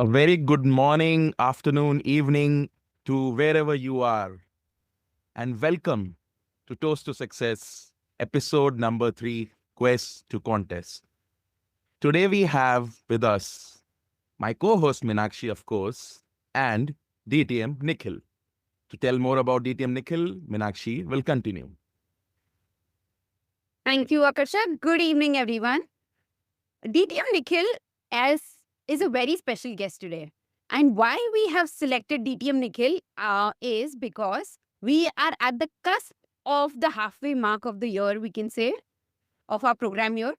A very good morning, afternoon, evening to wherever you are, and welcome to Toast to Success, episode number 3, Quest2Contest. Today we have with us my co-host Meenakshi, of course, and DTM Nikhil. To tell more about DTM Nikhil, Meenakshi will continue. Thank you, Akarshak. Good evening, everyone. DTM Nikhil as is a very special guest today. And why we have selected DTM Nikhil is because we are at the cusp of the halfway mark of the year, we can say, of our program year.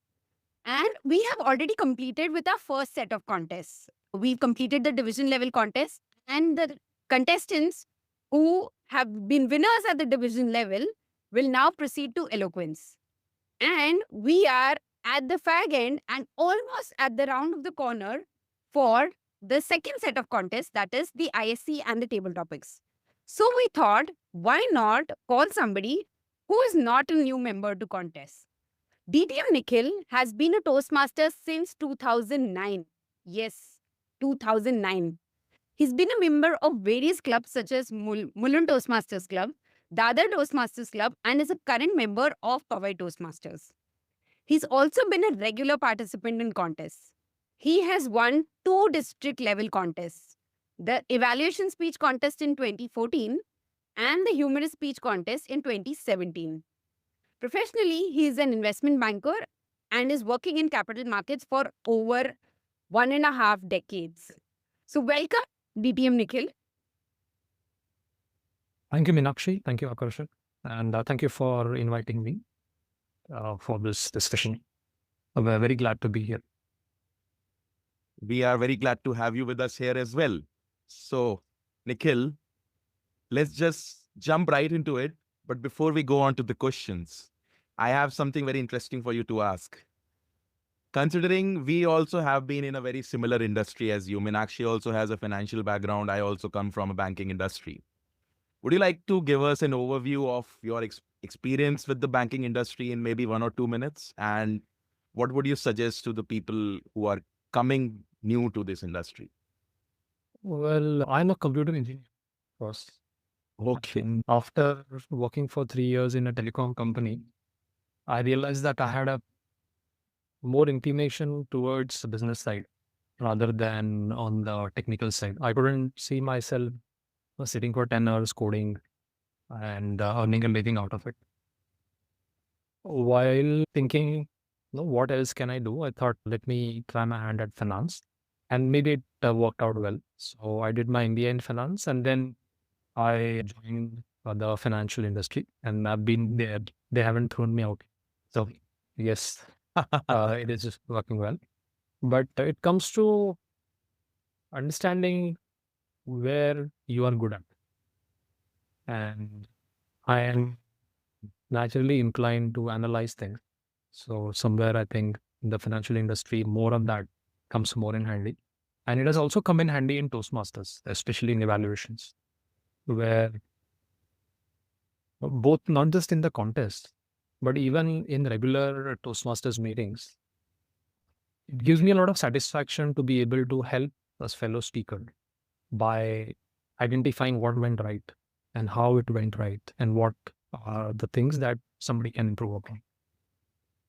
And we have already completed with our first set of contests. We've completed the division level contest, and the contestants who have been winners at the division level will now proceed to eloquence. And we are at the fag end and almost at the round of the corner for the second set of contests, that is the ISC and the table topics. So we thought, why not call somebody who is not a new member to contest? DTM Nikhil has been a Toastmaster since 2009. Yes, 2009. He's been a member of various clubs such as Mulund Toastmasters Club, Dadar Toastmasters Club, and is a current member of Powai Toastmasters. He's also been a regular participant in contests. He has won 2 district level contests, the evaluation speech contest in 2014 and the humorous speech contest in 2017. Professionally, he is an investment banker and is working in capital markets for over 1.5 decades. So welcome, DTM Nikhil. Thank you, Meenakshi. Thank you, Akarshak. And thank you for inviting me for this discussion. We're very glad to be here. We are very glad to have you with us here as well. So, Nikhil, let's just jump right into it. But before we go on to the questions, I have something very interesting for you to ask. Considering we also have been in a very similar industry as you, Meenakshi also has a financial background. I also come from a banking industry. Would you like to give us an overview of your experience with the banking industry in maybe 1 or 2 minutes? And what would you suggest to the people who are coming new to this industry? Well, I'm a computer engineer first. Okay. And after working for 3 years in a telecom company, I realized that I had a more inclination towards the business side rather than on the technical side. I couldn't see myself sitting for 10 hours coding and earning a living out of it. While thinking, what else can I do? I thought, let me try my hand at finance. And maybe it worked out well. So I did my MBA in finance and then I joined the financial industry and I've been there. They haven't thrown me out. So yes, it is just working well. But it comes to understanding where you are good at. And I am naturally inclined to analyze things. So somewhere I think in the financial industry, more of that comes more in handy. And it has also come in handy in Toastmasters, especially in evaluations, where both not just in the contest, but even in regular Toastmasters meetings, it gives me a lot of satisfaction to be able to help a fellow speaker by identifying what went right and how it went right and what are the things that somebody can improve upon.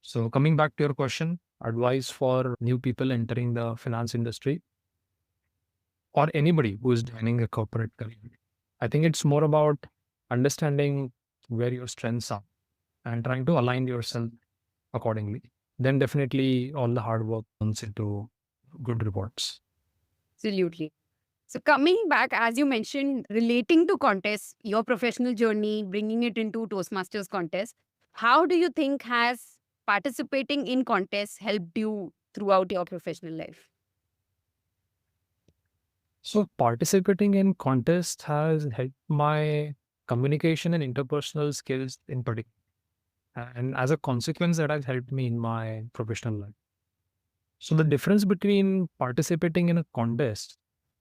So coming back to your question, advice for new people entering the finance industry or anybody who is joining a corporate career. I think it's more about understanding where your strengths are and trying to align yourself accordingly. Then definitely all the hard work turns into good rewards. Absolutely. So coming back, as you mentioned, relating to contests, your professional journey, bringing it into Toastmasters contest, how do you think has participating in contests helped you throughout your professional life? So participating in contests has helped my communication and interpersonal skills in particular. And as a consequence, that has helped me in my professional life. So the difference between participating in a contest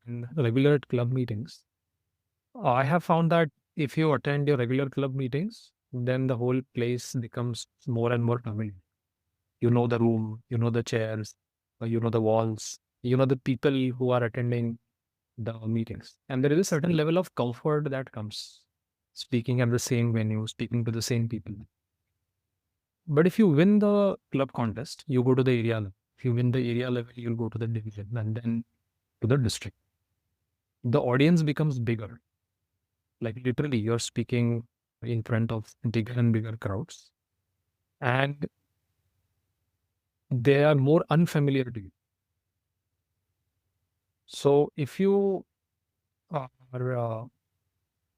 and regular club meetings, I have found that if you attend your regular club meetings, then the whole place becomes more and more familiar. You know the room, you know the chairs, you know the walls, the people who are attending the meetings. And there is a certain level of comfort that comes speaking at the same venue, speaking to the same people. But if you win the club contest, you go to the area level. If you win the area level, you'll go to the division and then to the district. The audience becomes bigger. Like literally, you're speaking in front of bigger and bigger crowds. And they are more unfamiliar to you. So if you are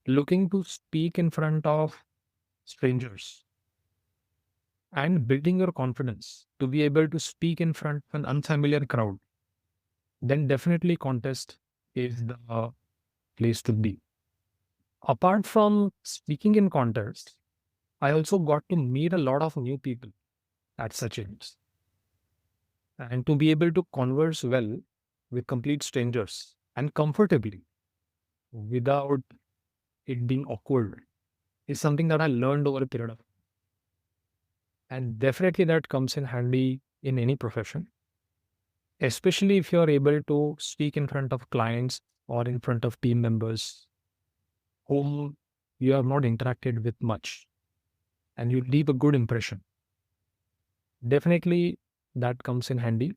looking to speak in front of strangers and building your confidence to be able to speak in front of an unfamiliar crowd, then definitely contest is the place to be. Apart from speaking in contests, I also got to meet a lot of new people at such events. And to be able to converse well with complete strangers and comfortably without it being awkward is something that I learned over a period of time. And definitely that comes in handy in any profession, especially if you're able to speak in front of clients or in front of team members whom you have not interacted with much and you leave a good impression. Definitely that comes in handy,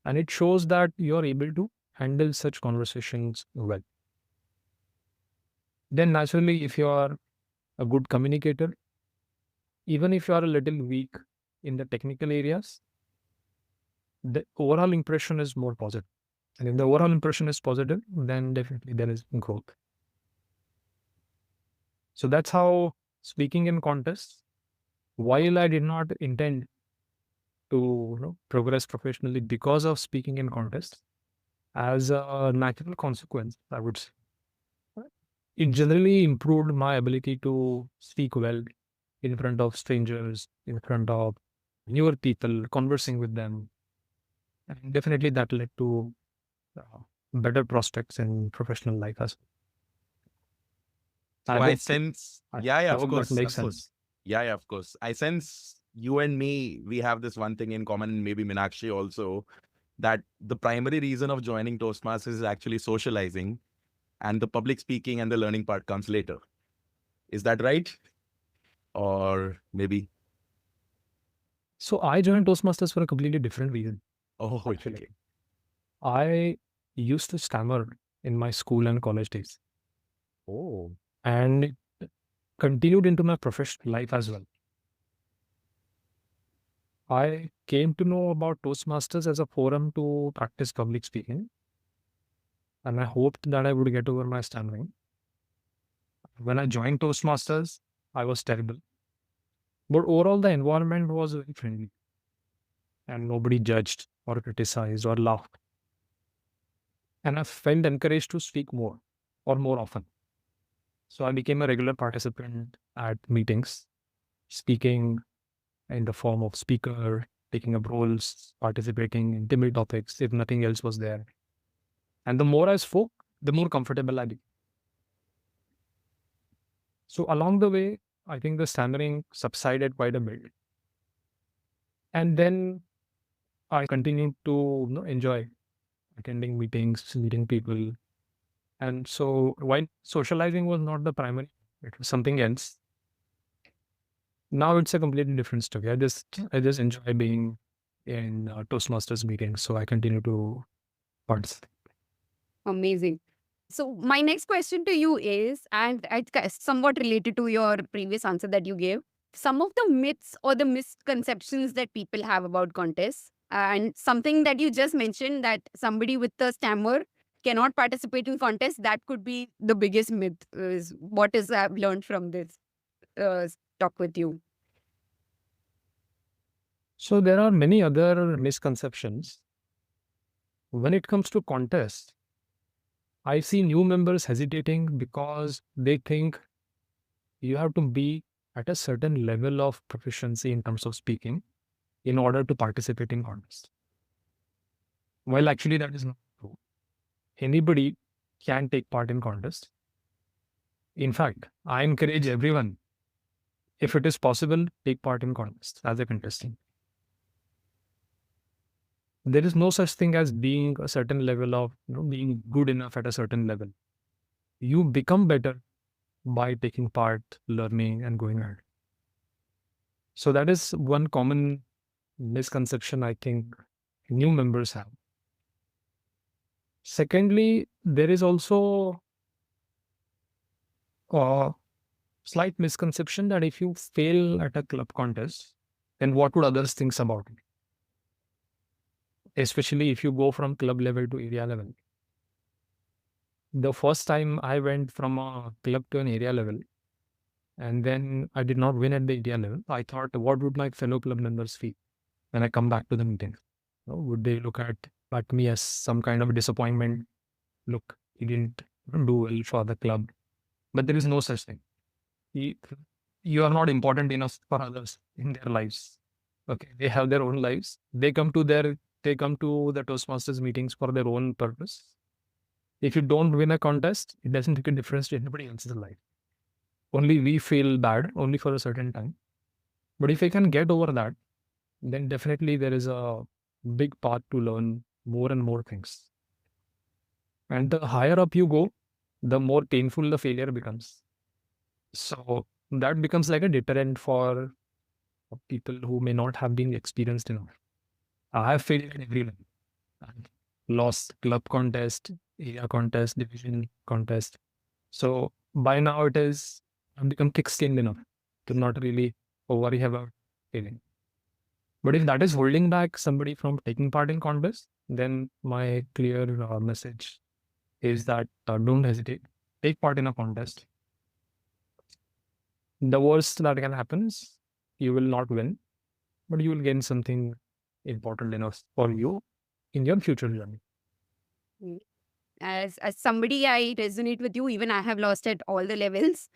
and it shows that you're able to handle such conversations well. Then naturally, if you are a good communicator, even if you are a little weak in the technical areas, the overall impression is more positive. And if the overall impression is positive, then definitely there is growth. So that's how speaking in contests, while I did not intend to progress professionally because of speaking in contests, as a natural consequence, I would say, it generally improved my ability to speak well in front of strangers, in front of newer people, conversing with them. And definitely that led to better prospects in professional life as well. So I hope sense, I yeah, of hope that course, makes of sense. course. Yeah, of course. I sense you and me, we have this one thing in common, and maybe Meenakshi also, that the primary reason of joining Toastmasters is actually socializing, and the public speaking and the learning part comes later. Is that right? Or maybe? So I joined Toastmasters for a completely different reason. Oh, Actually, okay. I used to stammer in my school and college days, Oh, and it continued into my professional life as well. I came to know about Toastmasters as a forum to practice public speaking, and I hoped that I would get over my stammering. When I joined Toastmasters, I was terrible. But overall, the environment was very friendly, and nobody judged or criticized or laughed. And I felt encouraged to speak more or more often. So I became a regular participant at meetings, speaking in the form of speaker, taking up roles, participating in debate topics if nothing else was there. And the more I spoke, the more comfortable I became. So along the way, I think the stammering subsided quite a bit. And then I continued to enjoy attending meetings, meeting people. And so while socializing was not the primary, it was something else. Now it's a completely different story. I just enjoy being in Toastmasters meetings, so I continue to participate. Amazing. So my next question to you is, and it's somewhat related to your previous answer that you gave, some of the myths or the misconceptions that people have about contests, and something that you just mentioned that somebody with the stammer cannot participate in contests, that could be the biggest myth. Is what is I've learned from this talk with you. So there are many other misconceptions. When it comes to contests, I see new members hesitating because they think you have to be at a certain level of proficiency in terms of speaking in order to participate in contests. While actually that is not true. Anybody can take part in contests. In fact, I encourage everyone, if it is possible, take part in contests as a contestant. There is no such thing as being a certain level of, being good enough at a certain level. You become better by taking part, learning, and going ahead. So that is one common misconception I think new members have. Secondly, there is also a slight misconception that if you fail at a club contest, then what would others think about it? Especially if you go from club level to area level. The first time I went from a club to an area level, and then I did not win at the area level, I thought, what would my fellow club members feel when I come back to the meeting? Would they look at me as some kind of disappointment? Look, he didn't do well for the club. But there is no such thing. You are not important enough for others in their lives. Okay, they have their own lives. They come to the Toastmasters meetings for their own purpose. If you don't win a contest, it doesn't make a difference to anybody else's life. Only we feel bad, only for a certain time. But if I can get over that, then definitely there is a big path to learn more and more things. And the higher up you go, the more painful the failure becomes. So that becomes like a deterrent for people who may not have been experienced enough. I have failed at every level. I've lost club contest, area contest, division contest. So by now I've become thick-skinned enough to not really worry about failing. But if that is holding back somebody from taking part in contest, then my clear message is that don't hesitate. Take part in a contest. The worst that can happen is you will not win, but you will gain something important enough for you in your future journey. As somebody, I resonate with you. Even I have lost at all the levels.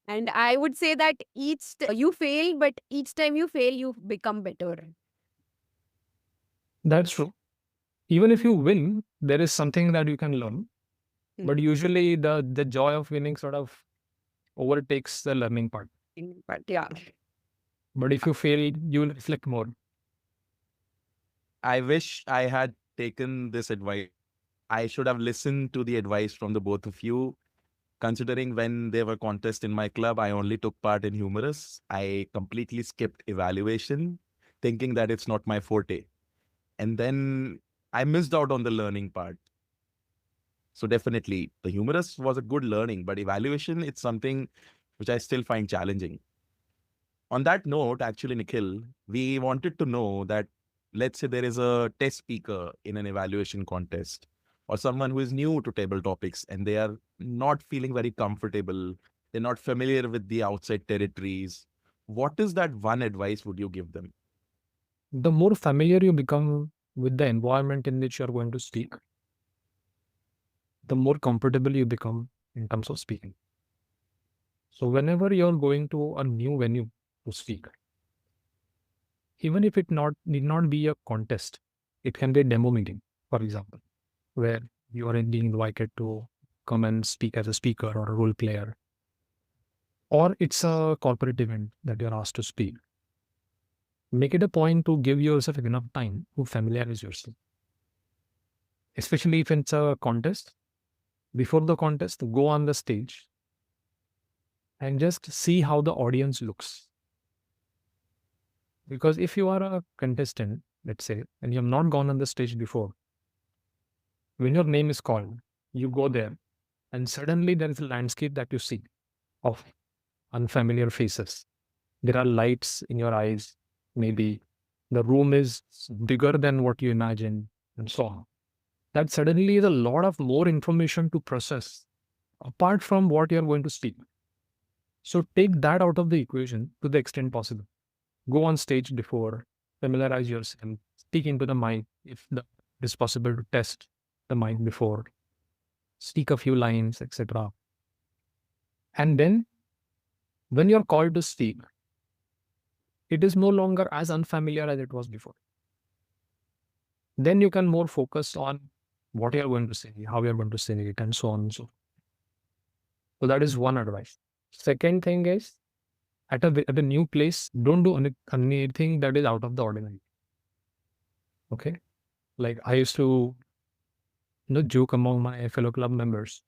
And I would say that you fail, but each time you fail, you become better. That's true. Even if you win, there is something that you can learn. But usually the joy of winning sort of overtakes the learning part. But yeah. But if you fail, you will reflect more. I wish I had taken this advice. I should have listened to the advice from the both of you. Considering when there were contests in my club, I only took part in humorous. I completely skipped evaluation, thinking that it's not my forte. And then I missed out on the learning part. So definitely, the humorous was a good learning, but evaluation, it's something which I still find challenging. On that note, actually, Nikhil, we wanted to know that, let's say there is a test speaker in an evaluation contest, or someone who is new to table topics and they are not feeling very comfortable, they're not familiar with the outside territories. What is that one advice would you give them? The more familiar you become with the environment in which you are going to speak, the more comfortable you become in terms of speaking. So whenever you're going to a new venue to speak, even if it need not be a contest, it can be a demo meeting, for example, where you are being invited to come and speak as a speaker or a role player, or it's a corporate event that you're asked to speak. Make it a point to give yourself enough time to familiarize yourself. Especially if it's a contest, before the contest, go on the stage and just see how the audience looks. Because if you are a contestant, let's say, and you have not gone on the stage before, when your name is called, you go there, and suddenly there is a landscape that you see of unfamiliar faces. There are lights in your eyes, maybe the room is bigger than what you imagined, and so on. That suddenly is a lot of more information to process apart from what you're going to speak. So take that out of the equation to the extent possible. Go on stage before, familiarize yourself, speak into the mic if it is possible to test the mic before, speak a few lines, etc. And then when you're called to speak, it is no longer as unfamiliar as it was before. Then you can more focus on what you're going to say, how you're going to say it, and so on and so forth. So that is one advice. Second thing is, at a new place, don't do anything that is out of the ordinary. Okay. Like I used to joke among my fellow club members.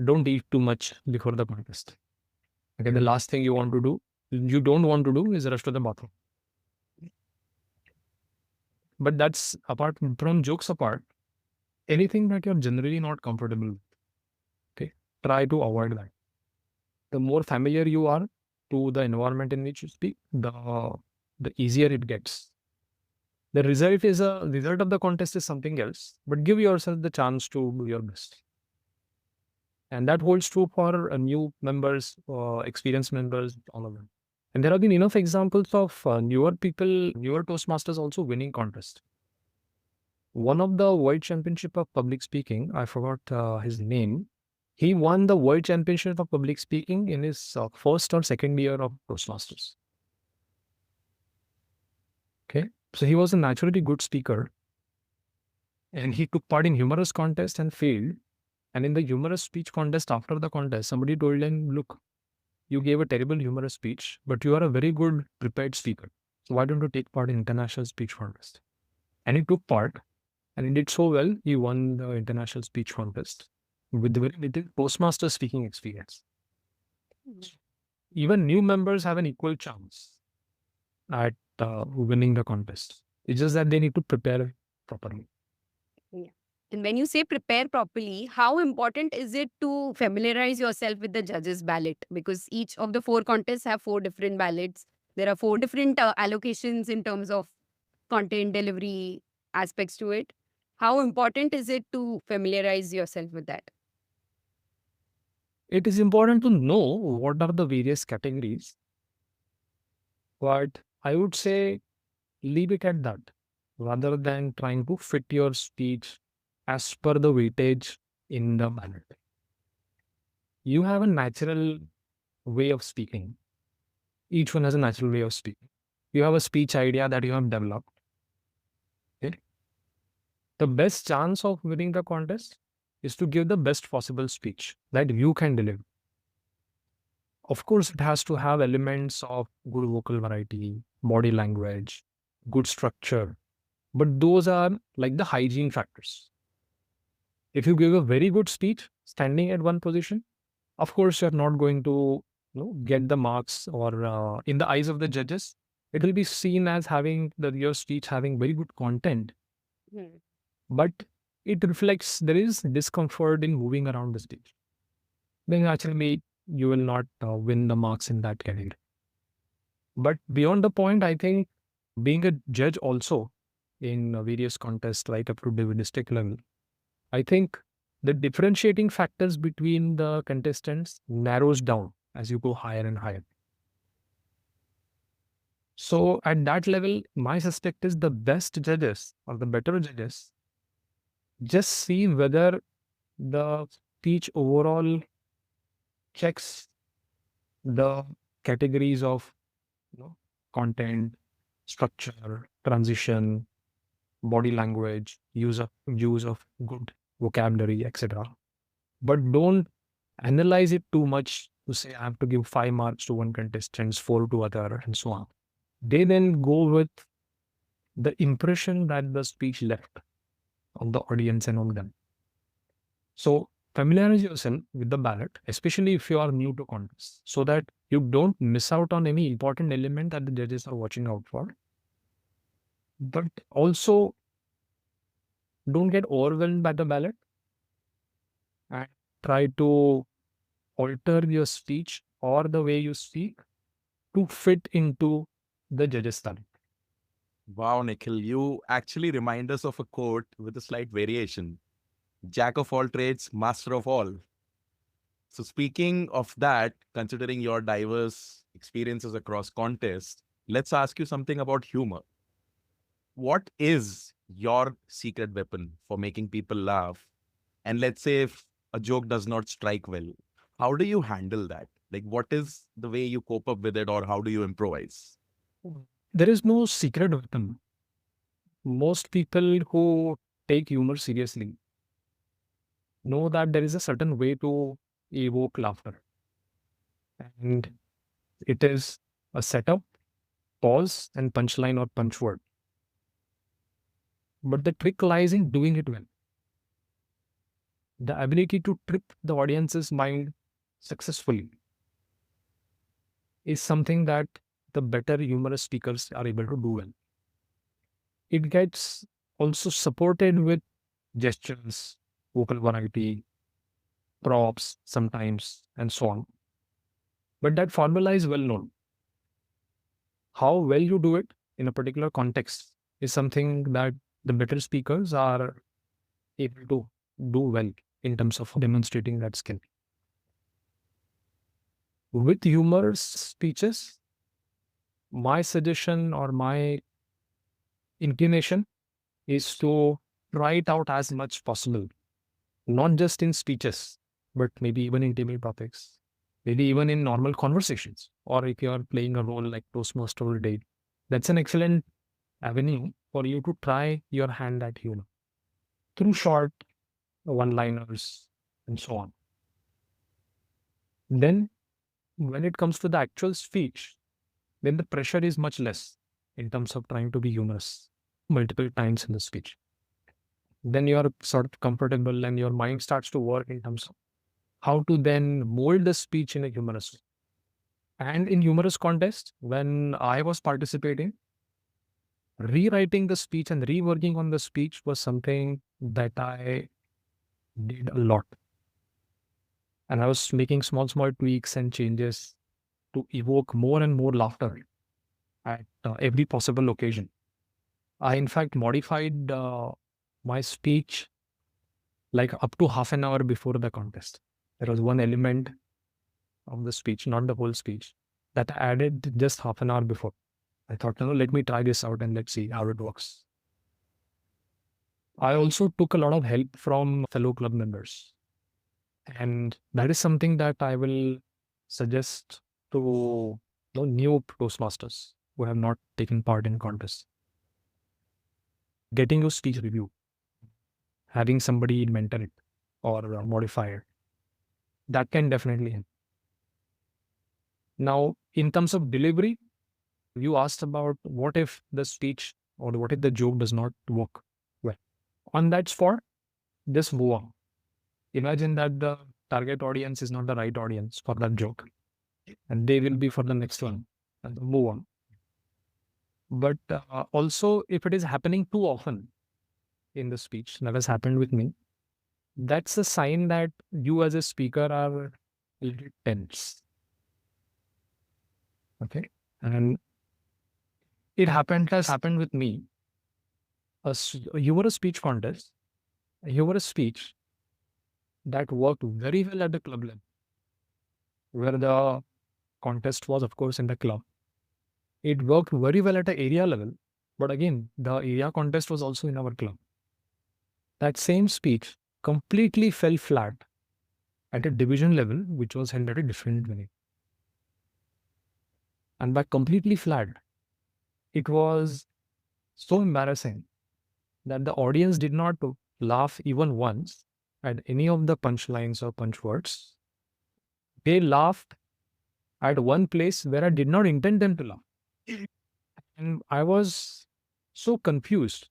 Don't eat too much before the contest. Okay. The last thing you don't want to do is rush to the bathroom. But that's apart from jokes apart, anything that you're generally not comfortable with, okay, try to avoid that. The more familiar you are to the environment in which you speak, the easier it gets. The result of the contest is something else, but give yourself the chance to do your best. And that holds true for new members, experienced members, all of them. And there have been enough examples of newer people, newer Toastmasters also winning contests. One of the world championship of public speaking, I forgot his name. He won the world championship of public speaking in his first or second year of Toastmasters. Okay, so he was a naturally good speaker, and he took part in humorous contest and failed. And in the humorous speech contest, after the contest, somebody told him, "Look, you gave a terrible humorous speech, but you are a very good prepared speaker. So why don't you take part in international speech contest?" And he took part, and he did so well, he won the international speech contest with very little Toastmaster speaking experience. Even new members have an equal chance at winning the contest. It's just that they need to prepare properly. Yeah. And when you say prepare properly, how important is it to familiarize yourself with the judges' ballot? Because each of the 4 contests have 4 different ballots. There are 4 different allocations in terms of content delivery aspects to it. How important is it to familiarize yourself with that? It is important to know what are the various categories, but I would say leave it at that rather than trying to fit your speech as per the weightage in the ballot. You have a natural way of speaking. Each one has a natural way of speaking. You have a speech idea that you have developed. Okay? The best chance of winning the contest is to give the best possible speech that you can deliver. Of course, it has to have elements of good vocal variety, body language, good structure, but those are like the hygiene factors. If you give a very good speech standing at one position, of course, you're not going to get the marks, or in the eyes of the judges, it will be seen as having your speech having very good content, Hmm. but it reflects there is discomfort in moving around the stage. Then actually, you will not win the marks in that category. But beyond the point, I think being a judge also in various contests right up to the district level, I think the differentiating factors between the contestants narrows down as you go higher and higher. So at that level, my suspect is the best judges or the better judges just see whether the speech overall checks the categories of content, structure, transition, body language, use of good vocabulary, etc. But don't analyze it too much to say I have to give 5 marks to one contestant, 4 to other, and so on. They then go with the impression that the speech left on the audience and on them. So familiarize yourself with the ballot, especially if you are new to contests, so that you don't miss out on any important element that the judges are watching out for. But also don't get overwhelmed by the ballot and try to alter your speech or the way you speak to fit into the judges' ballot. Wow, Nikhil, you actually remind us of a quote with a slight variation: Jack of all trades, master of all. So, speaking of that, considering your diverse experiences across contests, let's ask you something about humor. What is your secret weapon for making people laugh? And let's say if a joke does not strike well, how do you handle that? Like, what is the way you cope up with it, or how do you improvise? There is no secret weapon. Most people who take humor seriously know that there is a certain way to evoke laughter. And it is a setup, pause, and punchline or punch word. but the trick lies in doing it well. The ability to trip the audience's mind successfully is something that the better humorous speakers are able to do well. It gets also supported with gestures, vocal variety, props sometimes, and so on. But that formula is well known. How well you do it in a particular context is something that the better speakers are able to do well in terms of demonstrating that skill. With humorous speeches, my suggestion or my inclination is to try it out as much possible, not just in speeches, but maybe even in debate topics, maybe even in normal conversations, or if you are playing a role like Toastmaster or date. That's an excellent avenue for you to try your hand at humor through short one-liners and so on. Then, when it comes to the actual speech, then the pressure is much less in terms of trying to be humorous multiple times in the speech. Then you are sort of comfortable and your mind starts to work in terms of how to then mold the speech in a humorous way. And in humorous contest, when I was participating, rewriting the speech and reworking on the speech was something that I did a lot. And I was making small tweaks and changes to evoke more and more laughter at every possible occasion. I, in fact, modified my speech like up to half an hour before the contest. There was one element of the speech, not the whole speech, that I added just half an hour before. I thought, no, let me try this out and let's see how it works. I also took a lot of help from fellow club members. And that is something that I will suggest to new Toastmasters who have not taken part in contests. Getting your speech review, having somebody mentor it or modify it, that can definitely help. Now, in terms of delivery, you asked about what if the speech or what if the joke does not work well. On that spot, just move on. Imagine that the target audience is not the right audience for that joke, and they will be for the next one, and move on. But also, if it is happening too often in the speech, that has happened with me, that's a sign that you as a speaker are a little tense. Okay. And it has happened with me. A humorous speech contest, a humorous speech that worked very well at the club level, where the contest was, of course, in the club. It worked very well at the area level, but again, the area contest was also in our club. That same speech completely fell flat at a division level, which was held at a different venue. And by completely flat, it was so embarrassing that the audience did not laugh even once at any of the punchlines or punch words. They laughed at one place where I did not intend them to laugh. And I was so confused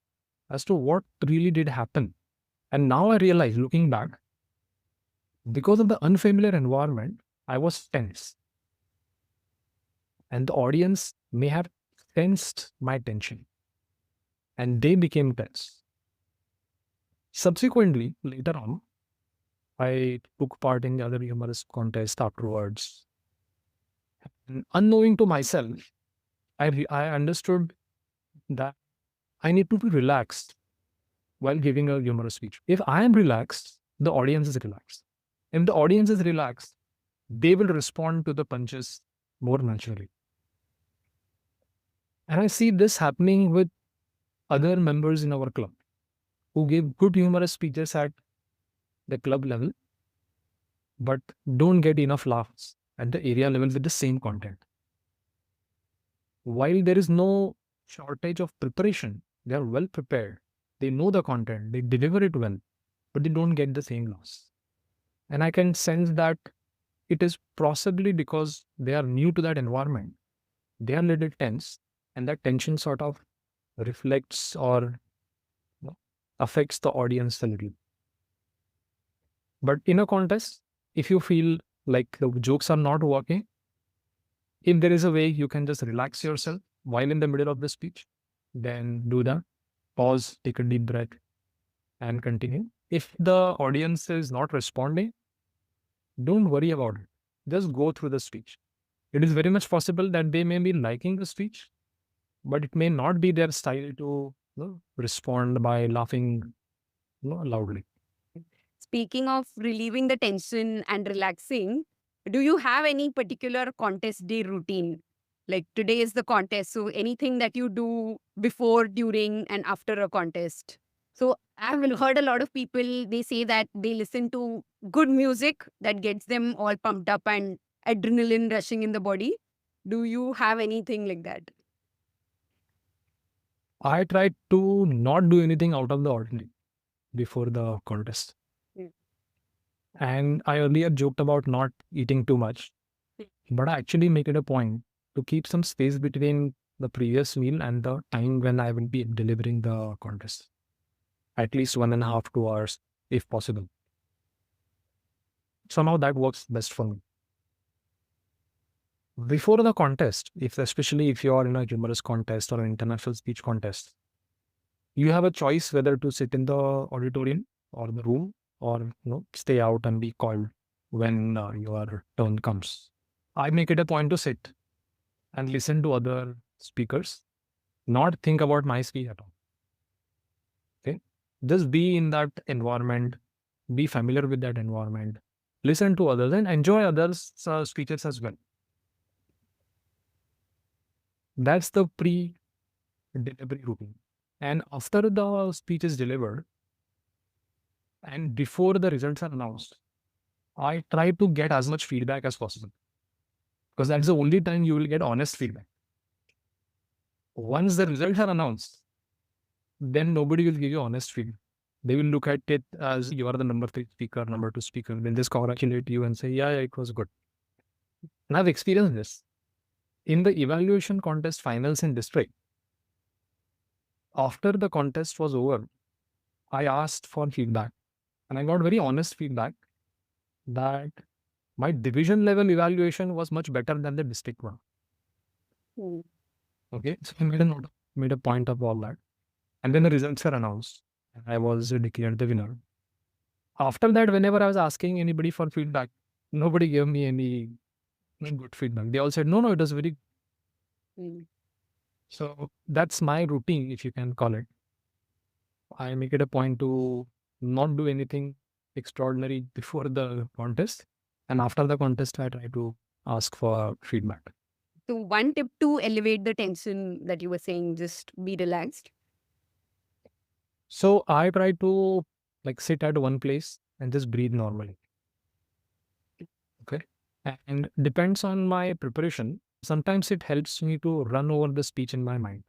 as to what really did happen. And now I realize, looking back, because of the unfamiliar environment, I was tense. And the audience may have sensed my tension. And they became tense. Subsequently, later on, I took part in the other humorous contest afterwards. And unknowing to myself, I understood that I need to be relaxed while giving a humorous speech. If I am relaxed, the audience is relaxed. If the audience is relaxed, they will respond to the punches more naturally. And I see this happening with other members in our club who give good humorous speeches at the club level, but don't get enough laughs at the area level with the same content. While there is no shortage of preparation, they are well prepared. They know the content, they deliver it well, but they don't get the same laughs. And I can sense that it is possibly because they are new to that environment. They are a little tense, and that tension sort of reflects or affects the audience a little. But in a contest, if you feel like the jokes are not working, if there is a way you can just relax yourself while in the middle of the speech, then do that. Pause, take a deep breath, and continue. If the audience is not responding, don't worry about it. Just go through the speech. It is very much possible that they may be liking the speech, but it may not be their style to respond by laughing loudly. Speaking of relieving the tension and relaxing, do you have any particular contest day routine? Like today is the contest, so anything that you do before, during, and after a contest? So I've heard a lot of people, they say that they listen to good music that gets them all pumped up and adrenaline rushing in the body. Do you have anything like that? I try to not do anything out of the ordinary before the contest. Mm. And I earlier joked about not eating too much, but I actually make it a point to keep some space between the previous meal and the time when I will be delivering the contest. At least 1.5 to 2 hours, if possible. Somehow that works best for me. Before the contest, especially if you are in a humorous contest or an international speech contest, you have a choice whether to sit in the auditorium or the room or stay out and be called when your turn comes. I make it a point to sit and listen to other speakers, not think about my speech at all. Okay, just be in that environment, be familiar with that environment, listen to others, and enjoy others' speeches as well. That's the pre-delivery routine. And after the speech is delivered and before the results are announced, I try to get as much feedback as possible because that's the only time you will get honest feedback. Once the results are announced, then nobody will give you honest feedback. They will look at it as you are the number 3 speaker, number 2 speaker. They'll just congratulate you and say, yeah, it was good. And I've experienced this. In the evaluation contest finals in district, after the contest was over, I asked for feedback and I got very honest feedback that my division level evaluation was much better than the district one. Mm. Okay, so I made a point of all that. And then the results were announced and I was declared the winner. After that, whenever I was asking anybody for feedback, nobody gave me any good feedback. They all said, no, it was very good. Mm. So that's my routine, if you can call it. I make it a point to not do anything extraordinary before the contest. And after the contest, I try to ask for feedback. So one tip to elevate the tension that you were saying, just be relaxed. So I try to sit at one place and just breathe normally. Okay. And depends on my preparation. Sometimes it helps me to run over the speech in my mind.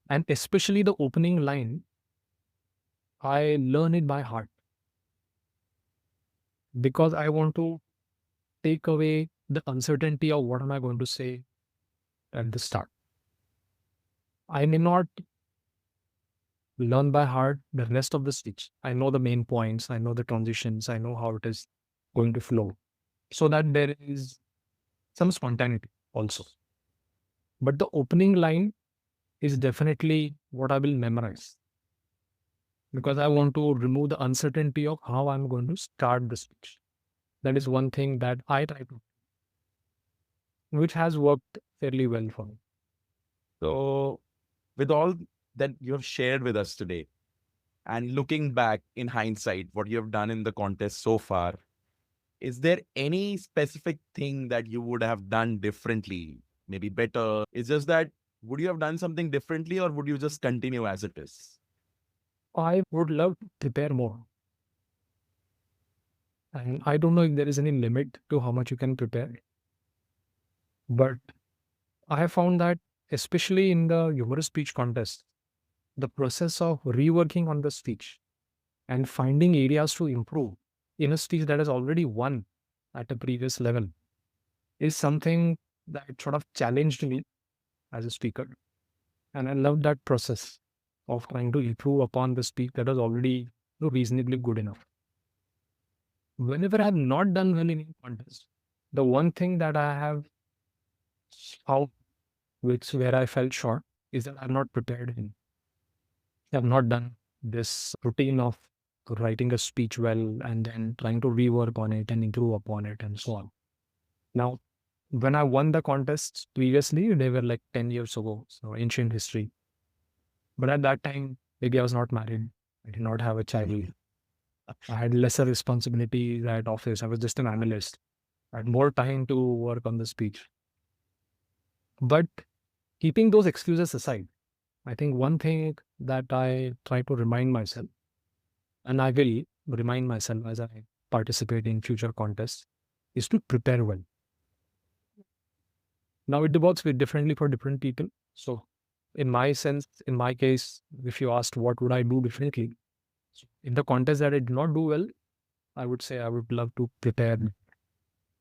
And especially the opening line, I learn it by heart. Because I want to take away the uncertainty of what am I going to say at the start. I may not learn by heart the rest of the speech. I know the main points, I know the transitions, I know how it is going to flow. So that there is some spontaneity also. But the opening line is definitely what I will memorize. Because I want to remove the uncertainty of how I'm going to start the speech. That is one thing that I try to, which has worked fairly well for me. So, with all that you have shared with us today, and looking back in hindsight, what you have done in the contest so far, is there any specific thing that you would have done differently, maybe better? It's just that, would you have done something differently or would you just continue as it is? I would love to prepare more. And I don't know if there is any limit to how much you can prepare. But I have found that, especially in the humorous speech contest, the process of reworking on the speech and finding areas to improve in a speech that has already won at a previous level is something that sort of challenged me as a speaker. And I love that process of trying to improve upon the speech that was already reasonably good enough. Whenever I have not done well in a contest, the one thing that I have found, which where I fell short, is that I'm not prepared in. I have not done this routine of writing a speech well and then trying to rework on it and improve upon it and so on. Now, when I won the contests previously, they were like 10 years ago, so ancient history. But at that time, maybe I was not married. I did not have a child. I had lesser responsibilities at office. I was just an analyst. I had more time to work on the speech. But keeping those excuses aside, I think one thing that I try to remind myself, and I will remind myself as I participate in future contests, is to prepare well. Now, it works very differently for different people. So, in my sense, in my case, if you asked what would I do differently, in the contest that I did not do well, I would say I would love to prepare.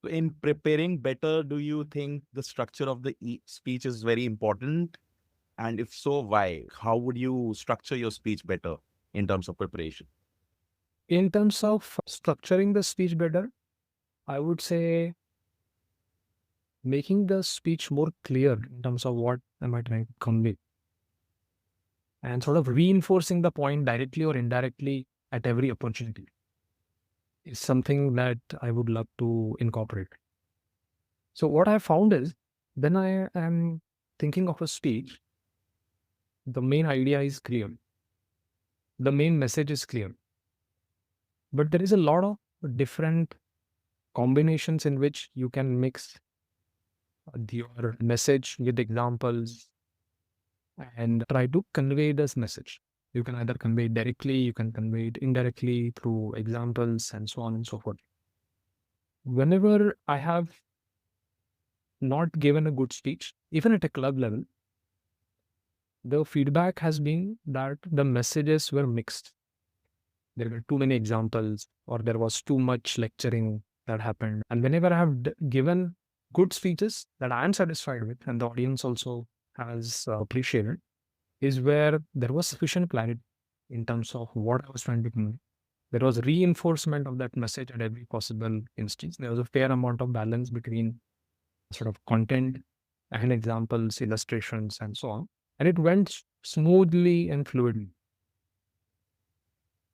In preparing better, do you think the structure of the speech is very important? And if so, why? How would you structure your speech better in terms of preparation? In terms of structuring the speech better, I would say making the speech more clear in terms of what am I trying to convey, and sort of reinforcing the point directly or indirectly at every opportunity is something that I would love to incorporate. So what I found is when I am thinking of a speech, the main idea is clear. The main message is clear. But there is a lot of different combinations in which you can mix your message with examples and try to convey this message. You can either convey it directly, you can convey it indirectly through examples and so on and so forth. Whenever I have not given a good speech, even at a club level, the feedback has been that the messages were mixed. There were too many examples, or there was too much lecturing that happened. And whenever I have given good speeches that I am satisfied with, and the audience also has appreciated, is where there was sufficient clarity in terms of what I was trying to convey. There was reinforcement of that message at every possible instance. There was a fair amount of balance between sort of content and examples, illustrations, and so on. And it went smoothly and fluidly.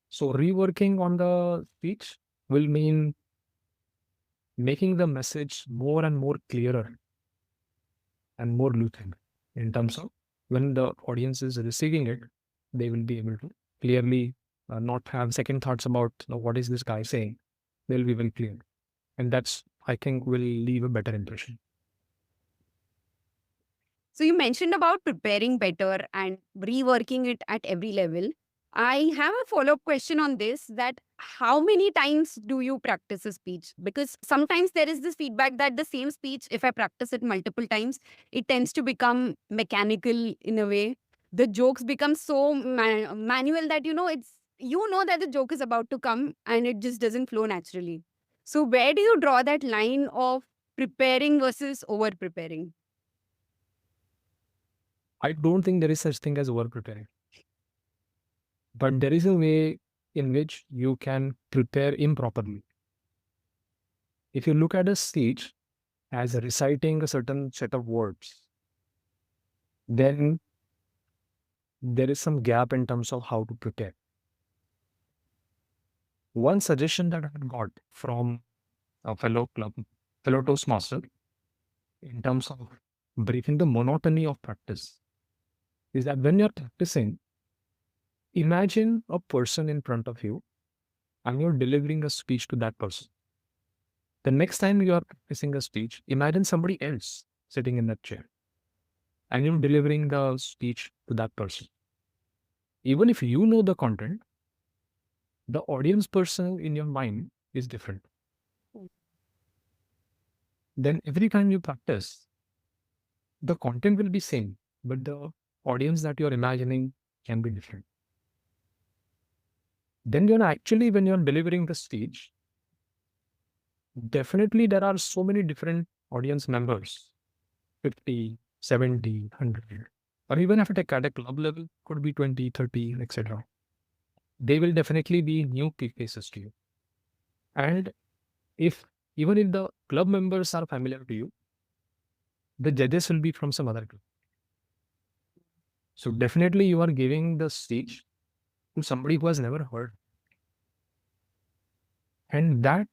So reworking on the speech will mean making the message more and more clearer and more lucid in terms of when the audience is receiving it, they will be able to clearly not have second thoughts about what is this guy saying. They'll be very clear. And that's, I think, will leave a better impression. So you mentioned about preparing better and reworking it at every level. I have a follow-up question on this, that how many times do you practice a speech? Because sometimes there is this feedback that the same speech, if I practice it multiple times, it tends to become mechanical in a way. The jokes become so manual that you know that the joke is about to come and it just doesn't flow naturally. So where do you draw that line of preparing versus over preparing? I don't think there is such thing as over preparing. But there is a way in which you can prepare improperly. If you look at a speech as reciting a certain set of words, then there is some gap in terms of how to prepare. One suggestion that I got from a fellow Toastmaster in terms of breaking the monotony of practice is that when you're practicing, imagine a person in front of you and you're delivering a speech to that person. The next time you are practicing a speech, imagine somebody else sitting in that chair and you're delivering the speech to that person. Even if you know the content, the audience person in your mind is different. Then every time you practice, the content will be same, but the audience that you're imagining can be different. Then when you're delivering the speech, definitely there are so many different audience members, 50, 70, 100. or even if at a club level, could be 20, 30, etc. They will definitely be new faces to you. And if even if the club members are familiar to you, the judges will be from some other club. So definitely you are giving the stage to somebody who has never heard. And that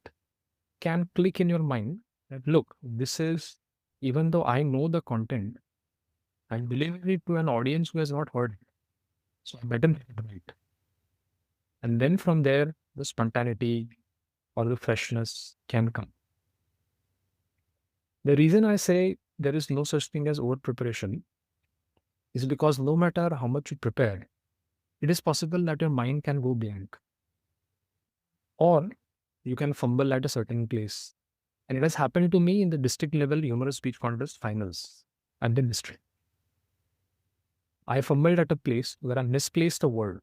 can click in your mind that, look, this is, even though I know the content, I'm delivering it to an audience who has not heard it. So I better get it right. And then from there, the spontaneity or the freshness can come. The reason I say there is no such thing as over preparation is because no matter how much you prepare, it is possible that your mind can go blank, or you can fumble at a certain place. And it has happened to me in the district level humorous speech contest finals and in district. I fumbled at a place where I misplaced a word.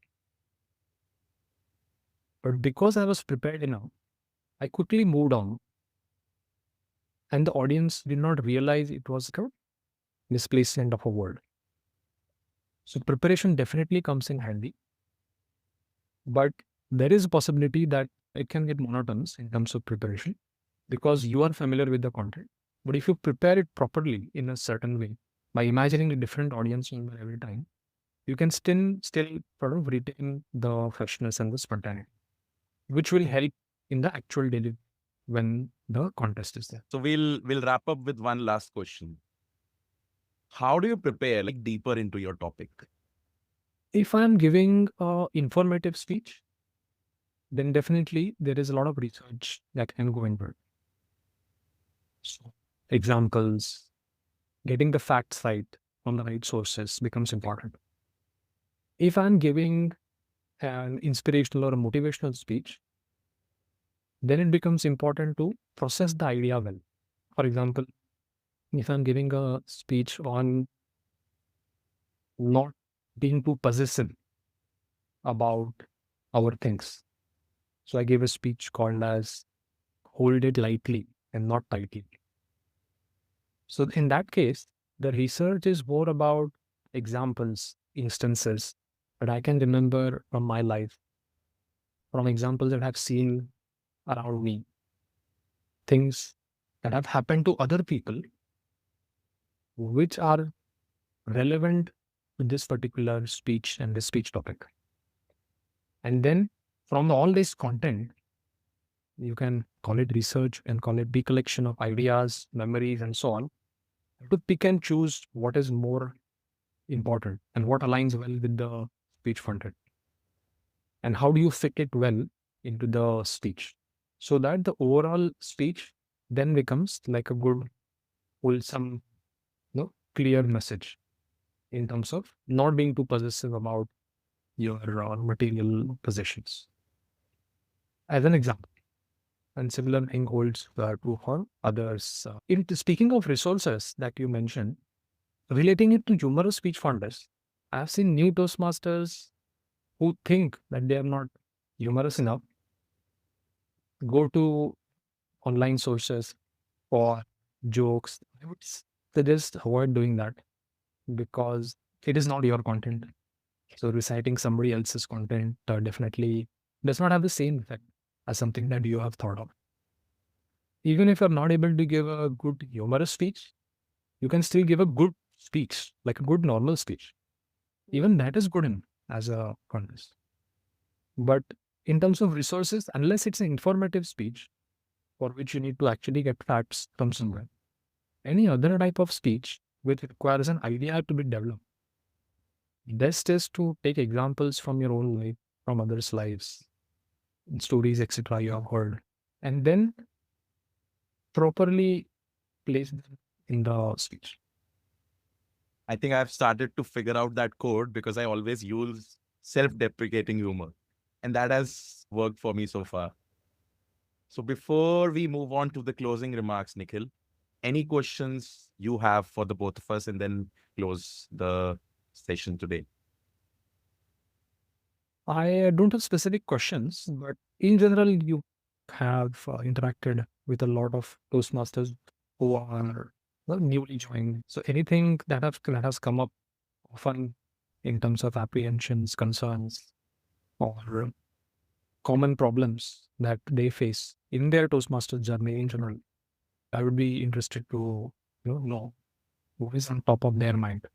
But because I was prepared enough, I quickly moved on. And the audience did not realize it was a misplacement of a word. So preparation definitely comes in handy. But there is a possibility that it can get monotonous in terms of preparation because you are familiar with the content. But if you prepare it properly in a certain way, by imagining a different audience member every time, you can still sort of retain the freshness and the spontaneity, which will help in the actual delivery when the contest is there. So we'll wrap up with one last question. How do you prepare like deeper into your topic? If I'm giving a informative speech, then definitely there is a lot of research that can go into it. So examples, getting the facts right from the right sources becomes important. If I'm giving an inspirational or a motivational speech, then it becomes important to process the idea well. For example, if I'm giving a speech on not being too possessive about our things, so I gave a speech called as hold it lightly and not tightly. So in that case, the research is more about examples, instances that I can remember from my life, from examples that I've seen around me, things that have happened to other people, which are relevant to this particular speech and this speech topic. And then from all this content, you can call it research and call it recollection of ideas, memories, and so on, to pick and choose what is more important and what aligns well with the speech content. And how do you fit it well into the speech so that the overall speech then becomes like a good, wholesome, clear message in terms of not being too possessive about your material possessions. As an example, and similar thing holds true for others. Speaking of resources that you mentioned, relating it to humorous speech contests, I've seen new Toastmasters who think that they are not humorous enough go to online sources for jokes. I would suggest avoid doing that because it is not your content. So reciting somebody else's content definitely does not have the same effect as something that you have thought of. Even if you're not able to give a good humorous speech, you can still give a good speech, like a good normal speech. Even that is good enough as a contest. But in terms of resources, unless it's an informative speech for which you need to actually get facts from somewhere, any other type of speech which requires an idea to be developed, best is to take examples from your own life, from others' lives, stories, etc. you have heard, and then properly place them in the speech. I think I've started to figure out that code because I always use self-deprecating humor. And that has worked for me so far. So before we move on to the closing remarks, Nikhil, any questions you have for the both of us and then close the session today? I don't have specific questions, but in general, you have interacted with a lot of Toastmasters who are newly joined. So anything that has come up often in terms of apprehensions, concerns, or common problems that they face in their Toastmasters journey in general. I would be interested to know what is on top of their mind.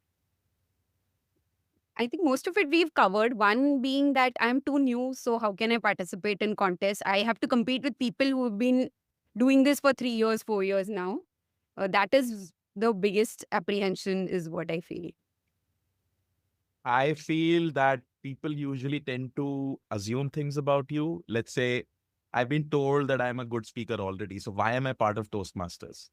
I think most of it we've covered. One being that I'm too new, so how can I participate in contests? I have to compete with people who have been doing this for 3 years, 4 years now. That is the biggest apprehension, is what I feel. I feel that people usually tend to assume things about you. Let's say I've been told that I'm a good speaker already. So why am I part of Toastmasters?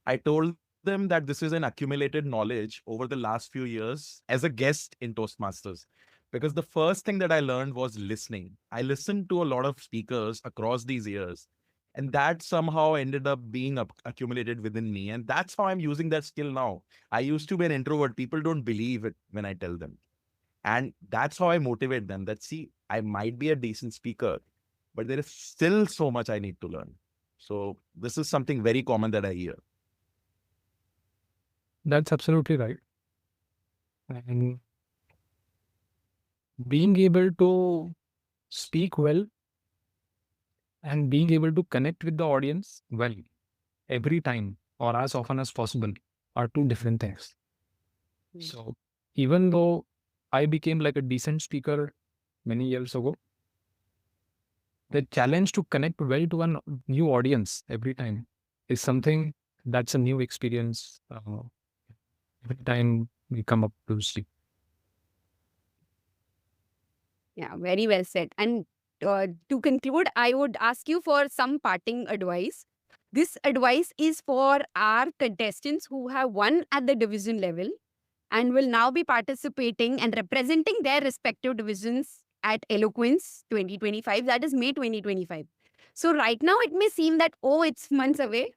I told them that this is an accumulated knowledge over the last few years as a guest in Toastmasters. Because the first thing that I learned was listening. I listened to a lot of speakers across these years, and that somehow ended up being accumulated within me. And that's how I'm using that skill now. I used to be an introvert. People don't believe it when I tell them. And that's how I motivate them that, see, I might be a decent speaker, but there is still so much I need to learn. So this is something very common that I hear. That's absolutely right. And being able to speak well and being able to connect with the audience well every time or as often as possible are two different things. So even though I became like a decent speaker many years ago, the challenge to connect well to a new audience every time is something that's a new experience every time we come up to speak. Yeah, very well said. And to conclude, I would ask you for some parting advice. This advice is for our contestants who have won at the division level and will now be participating and representing their respective divisions at Eloquence 2025, that is May 2025. So, right now, it may seem that, oh, it's months away,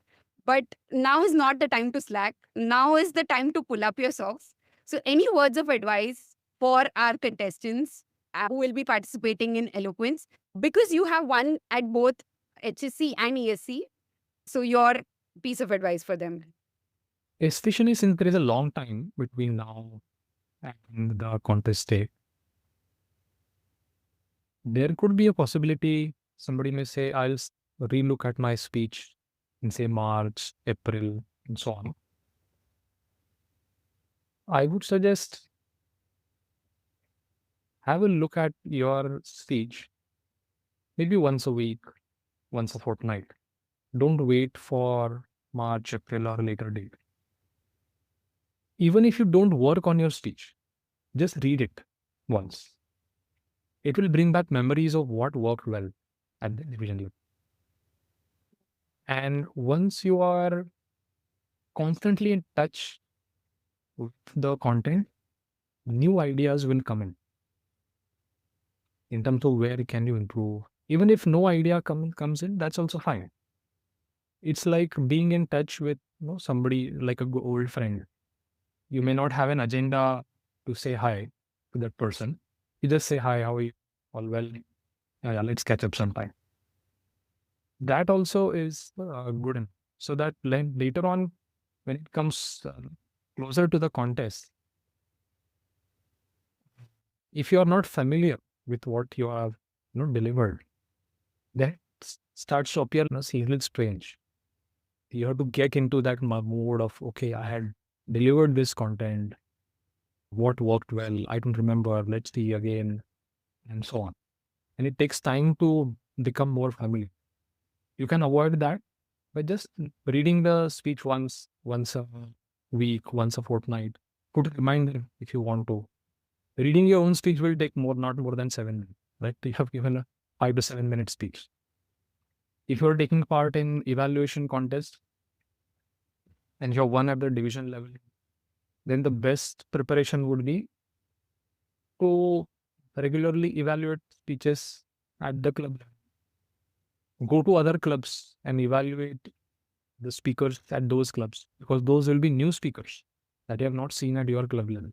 but now is not the time to slack. Now is the time to pull up your socks. So, any words of advice for our contestants who will be participating in Eloquence? Because you have won at both HSC and ESC. So, your piece of advice for them. Especially since there is a long time between now and the contest day, there could be a possibility somebody may say, I'll relook at my speech in, say, March, April, and so on. I would suggest have a look at your speech maybe once a week, once a fortnight. Don't wait for March, April, or a later date. Even if you don't work on your speech, just read it once. It will bring back memories of what worked well at the division level. And once you are constantly in touch with the content, new ideas will come in terms of where can you improve. Even if no idea comes in, that's also fine. It's like being in touch with somebody like a old friend. You may not have an agenda to say hi to that person. You just say hi, how are you? All well? Yeah, let's catch up sometime. That also is good. So that later on, when it comes closer to the contest, if you are not familiar with what you have delivered, then it starts to appear seriously strange. You have to get into that mode of, okay, I had delivered this content. What worked well? I don't remember. Let's see again, and so on. And it takes time to become more familiar. You can avoid that by just reading the speech once a week, once a fortnight. Put a reminder if you want to. Reading your own speech will take not more than 7 minutes, right? You have given a 5 to 7 minute speech. If you're taking part in evaluation contest and you're won at the division level, then the best preparation would be to regularly evaluate speeches at the club level. Go to other clubs and evaluate the speakers at those clubs, because those will be new speakers that you have not seen at your club level.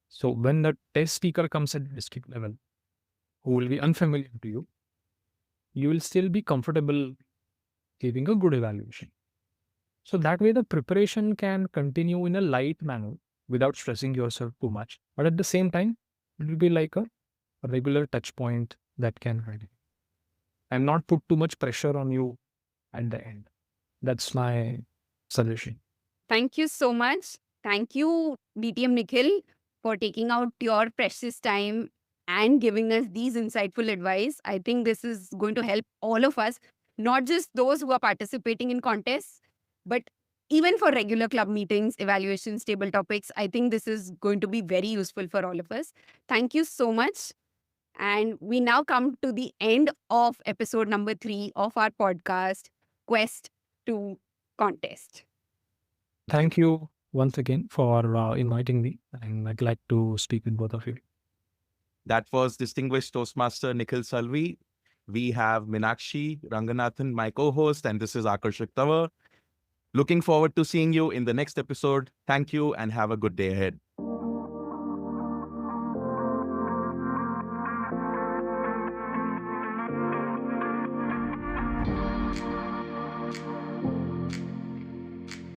So when the test speaker comes at district level, who will be unfamiliar to you, you will still be comfortable giving a good evaluation. So that way the preparation can continue in a light manner without stressing yourself too much. But at the same time, it will be like a regular touch point that can help, and not put too much pressure on you at the end. That's my suggestion. Thank you so much. Thank you, DTM Nikhil, for taking out your precious time and giving us these insightful advice. I think this is going to help all of us, not just those who are participating in contests, but even for regular club meetings, evaluations, table topics. I think this is going to be very useful for all of us. Thank you so much. And we now come to the end of episode number 3 of our podcast, Quest2Contest. Thank you once again for inviting me, and I'd like to speak with both of you. That was distinguished Toastmaster Nikhil Salvi. We have Meenakshi Ranganathan, my co-host, and this is Akarshak. Looking forward to seeing you in the next episode. Thank you and have a good day ahead.